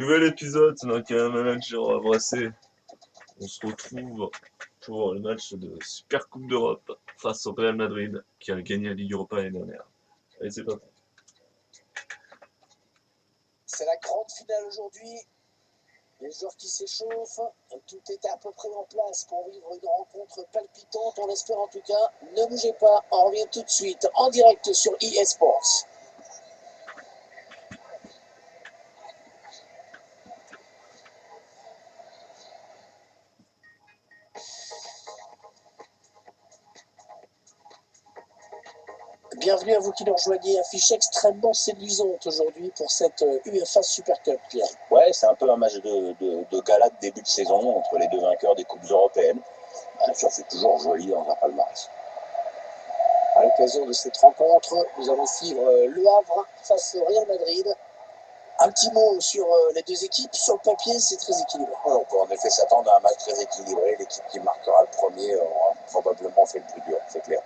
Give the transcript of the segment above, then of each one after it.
Nouvel épisode donc un manager embrassé. On se retrouve pour le match de Super Coupe d'Europe face au Real Madrid qui a gagné la Ligue Europa l'année dernière. Allez, c'est parti. C'est la grande finale aujourd'hui. Les joueurs qui s'échauffent, tout est à peu près en place pour vivre une rencontre palpitante, on l'espère en tout cas. Ne bougez pas, on revient tout de suite en direct sur EA Sports. Bienvenue à vous qui nous rejoignez, affiche extrêmement séduisante aujourd'hui pour cette UEFA Super Cup. Pierre. Ouais, c'est un peu un match de gala de début de saison entre les deux vainqueurs des Coupes européennes. Bien sûr, c'est toujours joli dans un palmarès. À l'occasion de cette rencontre, nous allons suivre Le Havre face au Real Madrid. Un petit mot sur les deux équipes. Sur le papier, c'est très équilibré. Ouais, on peut en effet s'attendre à un match très équilibré. L'équipe qui marquera le premier aura probablement fait le plus dur, c'est clair.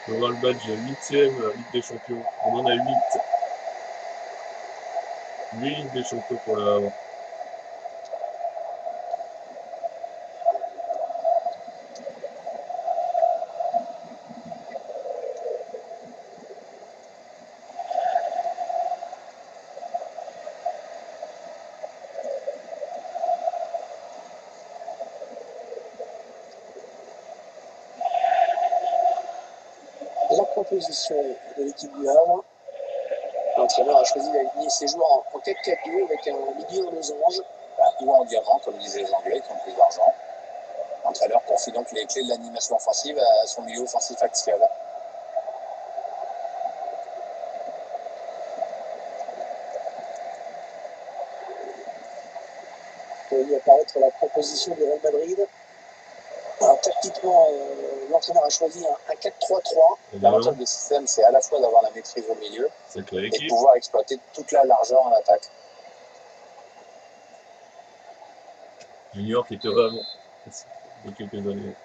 On va voir le match de 8e Ligue des Champions. On en a 8. 8 Ligues des Champions pour le Havre. La proposition de l'équipe du Havre. L'entraîneur a choisi d'aligner ses joueurs en 4-4-2 avec un milieu en losange. Ou en diamant, comme disaient les Anglais qui ont plus d'argent. L'entraîneur confie donc les clés de l'animation offensive à son milieu offensif actuel. On peut y apparaître la proposition du Real Madrid. Alors, tactiquement, l'entraîneur a choisi un 4-3-3. L'avantage du système, c'est à la fois d'avoir la maîtrise au milieu C'est que et de l'équipe. pouvoir exploiter toute la largeur en attaque. Junior qui était vraiment il y a quelques années.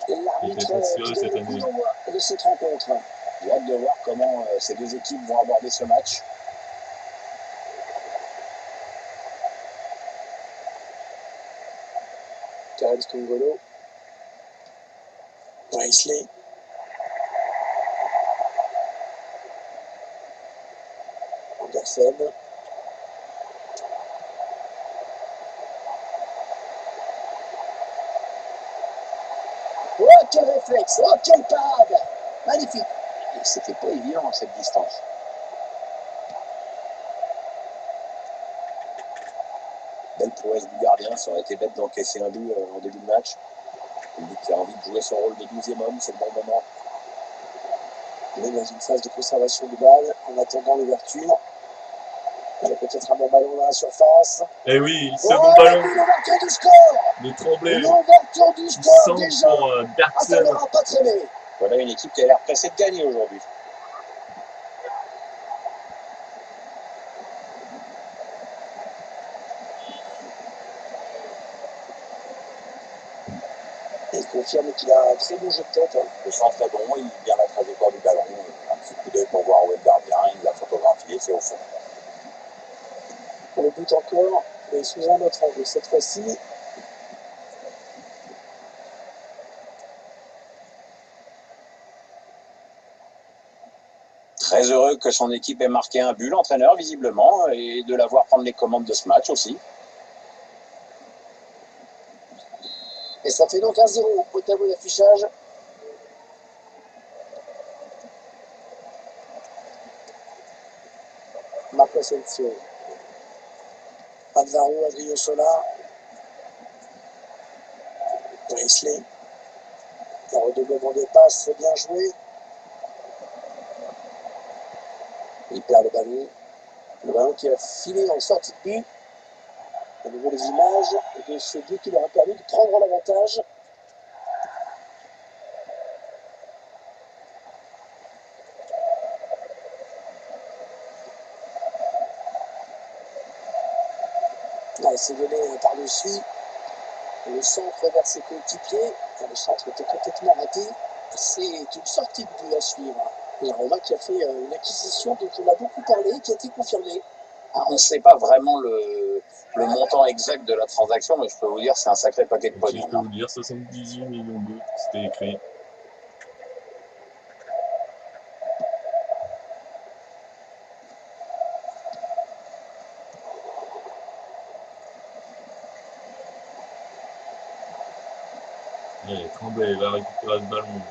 L'arbitre Était transféré qui cette donne le coup année. d'envoi de cette rencontre. J'ai hâte de voir comment ces deux équipes vont aborder ce match. Terence Kongolo. Paisley. Anderson. Oh, quel réflexe! Oh, quelle parade! Magnifique! Et c'était pas évident à cette distance. Belle prouesse du gardien, ça aurait été bête d'encaisser un but en début de match. Le but qui a envie de jouer son rôle de 12e homme, c'est le bon moment. Il est dans une phase de conservation de balle en attendant l'ouverture. Il y a peut-être un bon ballon dans la surface. Eh oui, Oh, second ballon l'ouverture du score! de Tremblay. L'ouverture du score Centre déjà! pour Ah, ça Bergsen. n'aura pas traîné. Voilà une équipe qui a l'air pressée de gagner aujourd'hui. Il confirme qu'il a un très bon jeu de tête. Le centre est bon, il lit bien la trajectoire du ballon. Un petit coup d'œil pour voir où est le gardien, il l'a photographié, c'est au fond. Le but encore, mais sous un autre angle cette fois-ci. Très heureux que son équipe ait marqué un but, l'entraîneur visiblement, et de l'avoir prendre les commandes de ce match aussi. Et ça fait donc 1-0 au tableau d'affichage. Marco Asensio. Alvaro Adriozola. Paisley. Le redoublement de passe, c'est bien joué. Il perd le ballon. Le ballon qui a filé en sortie de but. À nouveau les images de ce but qui leur a permis de prendre l'avantage. C'est donné par-dessus. Le centre vers ses coéquipiers. Le centre était complètement raté. C'est une sortie de but à suivre. La Roma qui a fait une acquisition dont on a beaucoup parlé, qui a été confirmée. Alors, on ne sait pas vraiment le montant exact de la transaction, mais je peux vous dire c'est un sacré paquet de Je pognon. peux vous dire 78 millions d'euros, c'était écrit. Allez, Tremblay va récupérer ce ballon.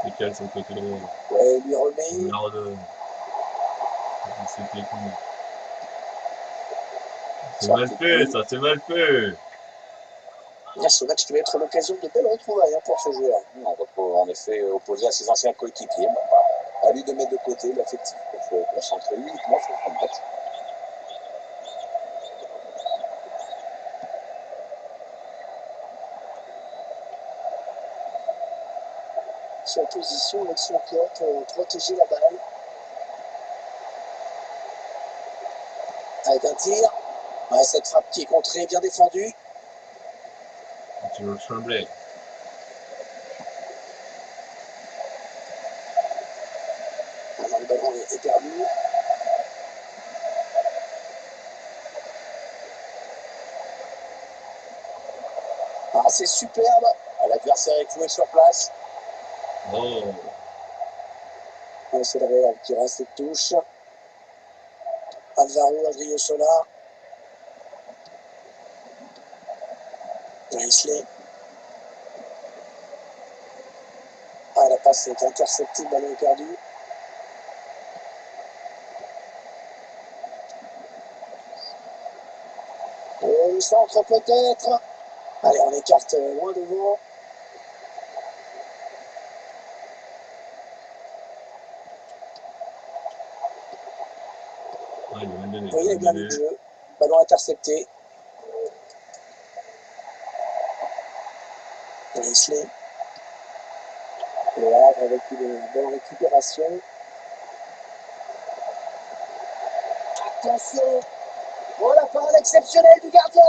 Décale sur le côté droit. Ouais, il lui On remet. la redonne. C'est technique. C'est mal fait, ça, c'est mal fait. Ce match qui va être l'occasion de belles retrouvailles pour ce joueur. On retrouve en effet opposé à ses anciens coéquipiers. À lui de mettre de côté l'affectif pour se concentrer uniquement sur son match. En position avec son cœur pour protéger la balle. Avec un tir. Cette frappe qui est contrée, bien défendue. Tu veux Tremblay. Alors le ballon est perdu. C'est superbe. L'adversaire est cloué sur place. Oh. C'est le Real qui reste cette touche. Alvaro Adriozola. Isley. La passe est interceptée, le ballon est perdu. Le centre peut-être. Allez, on écarte loin devant. Ouais, il a bien vu le jeu. Ballon intercepté. Isley. Le Havre avec une bonne récupération. Attention. Oh, la parole exceptionnelle du gardien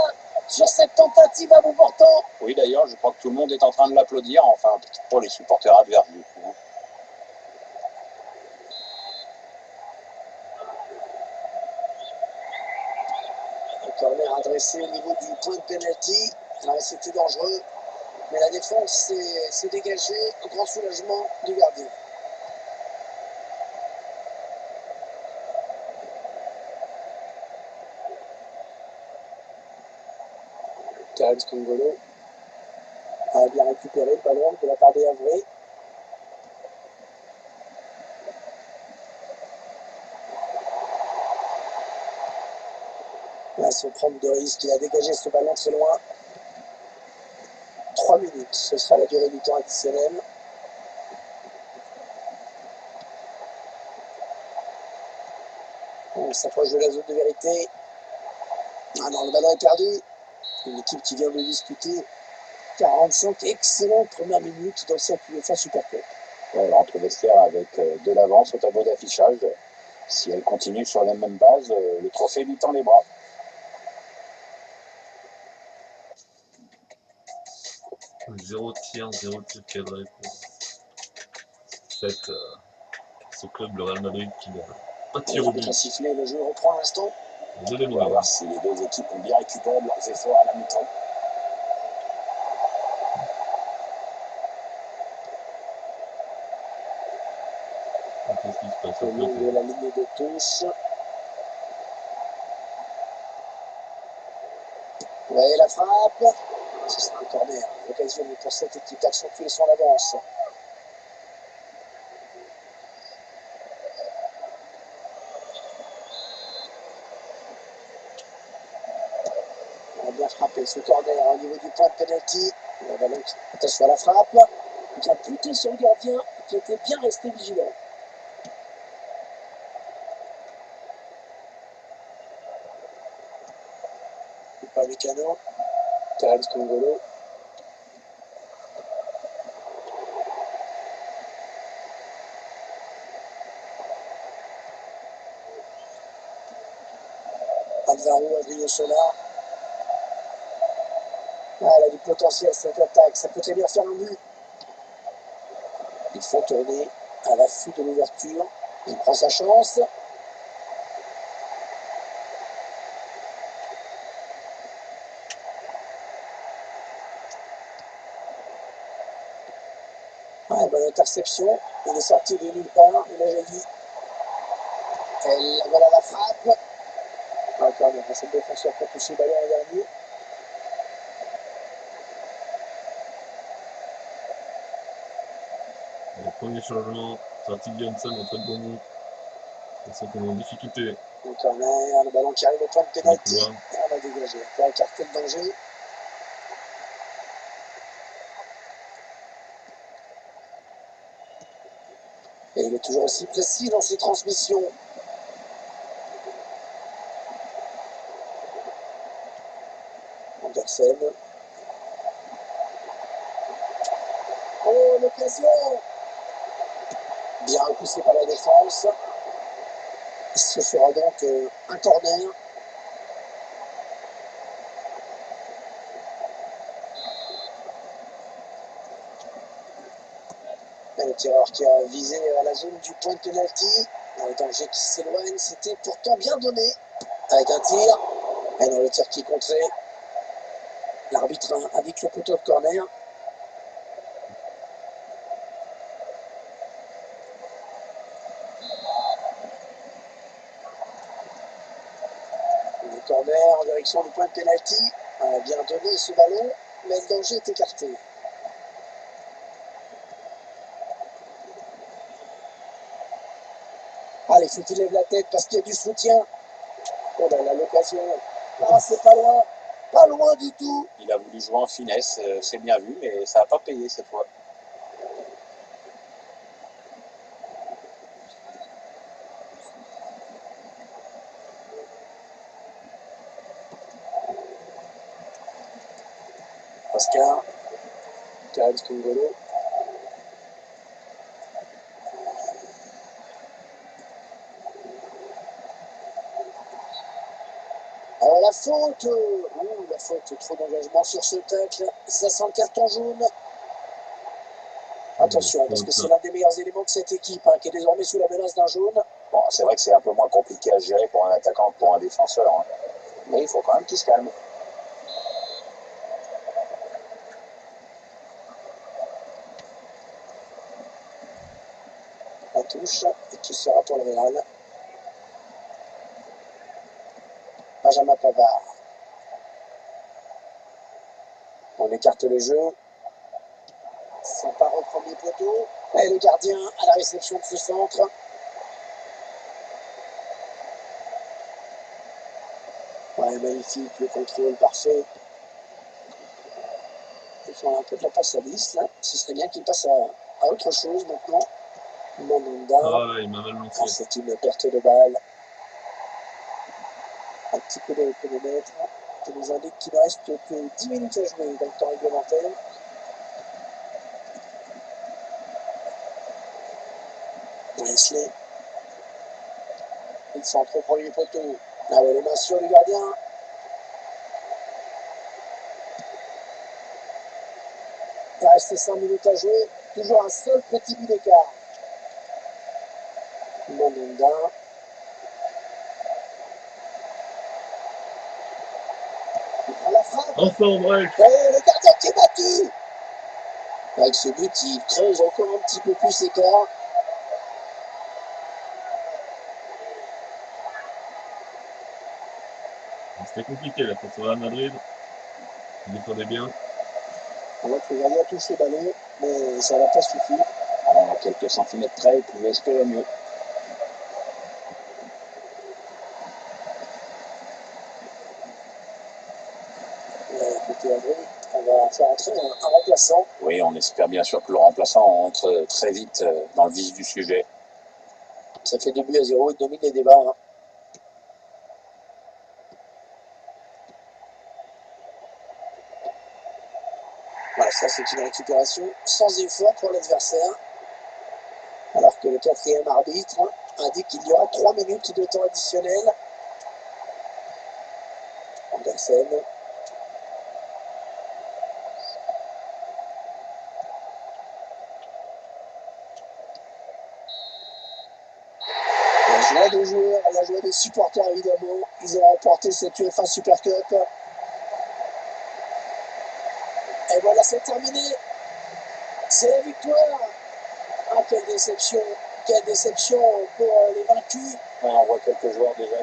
sur cette tentative à bout portant. Oui, d'ailleurs, je crois que tout le monde est en train de l'applaudir, enfin, pour les supporters adverses, du coup. Le corner adressé au niveau du point de pénalty. C'était dangereux, mais la défense s'est dégagée. Un grand soulagement du gardien. Terence Congolo a bien récupéré le ballon de la part des Havrais. Sans prendre de risque, il a dégagé ce ballon très loin. 3 minutes, ce sera la durée du temps additionnel. On s'approche de la zone de vérité. Non, le ballon est perdu. Une équipe qui vient de discuter 45 excellentes premières minutes dans cette UEFA Super Cup. Elle rentre au vestiaire avec de l'avance au tableau d'affichage. Si elle continue sur la même base, le trophée lui tend les bras. Zéro tir cadré pour ce club, le Real Madrid, qui a un tir au but. Sifflé, le jeu reprend l'instant. On va voir si les deux équipes ont bien récupéré leurs efforts à la mi-temps. Qu'est-ce qui se passe Au niveau de la ligne de touche. Ouais, la frappe. Ce sera un corner. L'occasion pour cette équipe d'accentuer son avance. On a bien frappé ce corner au niveau du point de pénalty. Attention à la frappe. Qui a buté son gardien, qui était bien resté vigilant. Upamecano, Terence Kongolo. Alvaro Adriozola. Ah, elle a du potentiel cette attaque, ça peut très bien faire un but. Il faut tourner à l'affût de l'ouverture. Il prend sa chance. Ah, bonne interception. Il est sorti de nulle part. Il a jailli. Voilà la frappe. Encore une fois, c'est le défenseur qui a touché le ballon en dernier. Le premier changement, sorti de Johnson entre de Bono. Ils sont en difficulté. Le corner, le ballon qui arrive au point de pénalty. Couloir. Et on va dégager. On va écarter le danger. Et il est toujours aussi précis dans ses transmissions. Andersen. Oh, l'occasion! Bien repoussé par la défense. Ce sera donc un corner. Et le tireur qui a visé la zone du point de pénalty. Le danger qui s'éloigne, c'était pourtant bien donné. Avec un tir. Et dans le tir qui est contré. L'arbitre indique le poteau de corner. Le corner en direction du point de pénalty. A bien donné ce ballon, mais le danger est écarté. Allez, faut qu'il lève la tête parce qu'il y a du soutien. Oh là là, l'occasion. Ah, c'est pas loin. Pas loin du tout. Il a voulu jouer en finesse, c'est bien vu, mais ça n'a pas payé cette fois. Oscar. Terence Kongolo. Alors la faute. La faute. Trop d'engagement sur ce tacle. Ça sent le carton jaune. Attention, parce que c'est l'un des meilleurs éléments de cette équipe, qui est désormais sous la menace d'un jaune. Bon, c'est vrai que c'est un peu moins compliqué à gérer pour un attaquant que pour un défenseur, hein. Mais il faut quand même qu'il se calme. La touche, et qui sera pour le Real. Benjamin Pavard. On écarte le jeu. Ça part au premier poteau. Et le gardien à la réception de ce centre. Ouais, magnifique, le contrôle parfait. Il faut un peu de la passe à 10 là. Ce serait bien qu'il passe à autre chose maintenant. Mandanda. Ah ouais, il m'a mal lancé. C'est une perte de balle. Un petit coup de chronomètre qui nous indique qu'il ne reste que 10 minutes à jouer dans le temps réglementaire. Wesley. Il centre au premier poteau. Ah ouais, les mains sur le gardien. Il reste 5 minutes à jouer. Toujours un seul petit but d'écart. Mandanda. Il prend la frappe. Enfin, on break. Et le gardien qui est battu. Avec ce but, il creuse encore un petit peu plus l'écart. C'était compliqué là face au Real Madrid. Il défendait bien. On voit que le gardien touche le ballon, mais ça n'a pas suffi. À quelques centimètres près, il pouvait espérer mieux. Côté André, on va faire entrer un remplaçant. Oui, on espère bien sûr que le remplaçant entre très vite dans le vif du sujet. Ça fait 2-0, il domine les débats. Voilà, ça c'est une récupération sans effort pour l'adversaire. Alors que le quatrième arbitre indique qu'il y aura 3 minutes de temps additionnel. Andersen. La joie des joueurs, la joie des supporters évidemment. Ils ont remporté cette UEFA Super Cup. Et voilà, c'est terminé. C'est la victoire. Ah, quelle déception pour les vaincus. Ouais, on voit quelques joueurs déjà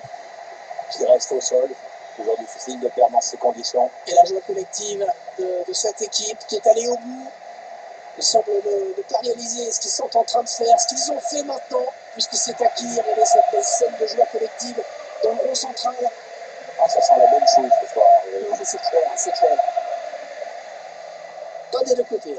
qui restent au sol. Toujours difficile de perdre dans ces conditions. Et la joie collective de cette équipe qui est allée au bout. Ils semblent ne pas réaliser ce qu'ils sont en train de faire, ce qu'ils ont fait maintenant, puisque c'est acquis. Regardez cette belle scène de joie collective dans le rond central. Ah, ça sent la bonne chose ce soir. C'est clair, c'est clair. Pas des deux côtés.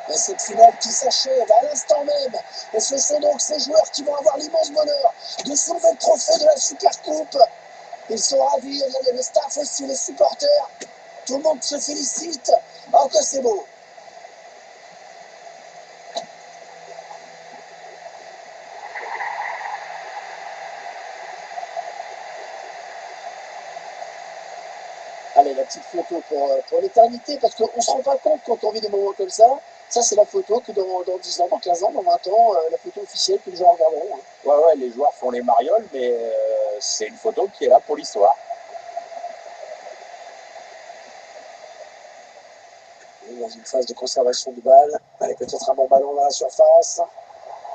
Et cette finale qui s'achève à l'instant même. Et ce sont donc ces joueurs qui vont avoir l'immense bonheur de soulever le trophée de la Super Coupe. Ils sont ravis, regardez le staff aussi, les supporters. Tout le monde se félicite. Oh que c'est beau. Allez, la petite photo pour l'éternité, parce qu'on ne se rend pas compte quand on vit des moments comme ça. Ça, c'est la photo que dans 10 ans, dans 15 ans, dans 20 ans, la photo officielle que les gens regarderont. Ouais, les joueurs font les marioles, mais c'est une photo qui est là pour l'histoire. Dans une phase de conservation de balle. Allez, peut-être un bon ballon dans la surface.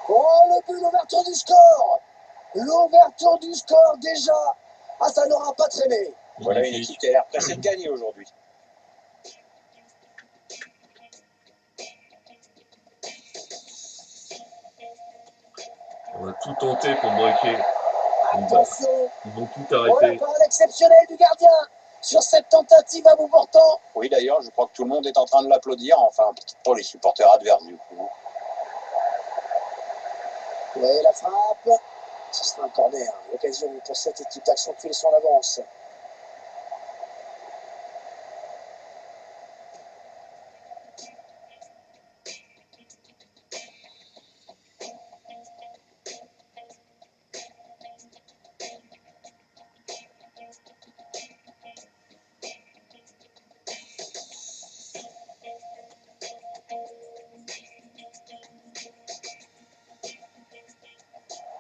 Oh, le but, l'ouverture du score. L'ouverture du score déjà. Ah, ça n'aura pas traîné. Voilà une équipe qui a l'air pressée de gagner aujourd'hui. On va tout tenter pour breaker. Attention. Ils vont tout Oh, la arrêter. parole exceptionnelle du gardien sur cette tentative à bout portant. Oui, d'ailleurs, je crois que tout le monde est en train de l'applaudir, enfin, pour les supporters adverses, du coup. Oui, la frappe. Ce sera un corner. L'occasion pour cette équipe d'accentuer son avance.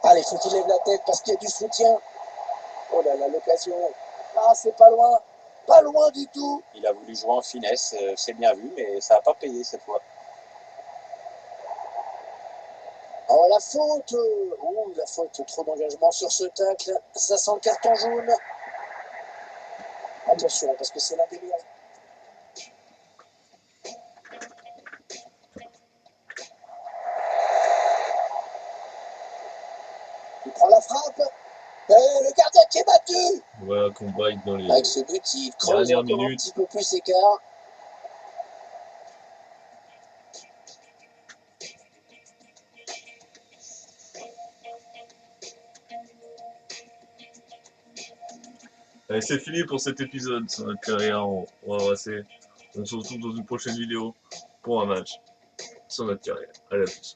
Allez, faut qu'il lève la tête parce qu'il y a du soutien. Oh là là, l'occasion. Ah, c'est pas loin. Pas loin du tout. Il a voulu jouer en finesse, c'est bien vu, mais ça n'a pas payé cette fois. Oh, la faute. Oh, la faute. Trop d'engagement sur ce tacle. Ça sent le carton jaune. Attention, parce que c'est l'un des meilleurs. Il prend la frappe. Et le gardien qui est battu. Voilà qu'on break dans les Avec ce but, il creuse dernières encore un minutes. petit peu plus l'écart. Allez, c'est fini pour cet épisode sur notre carrière. On va passer. On se retrouve dans une prochaine vidéo pour un match sur notre carrière. Allez, à tous.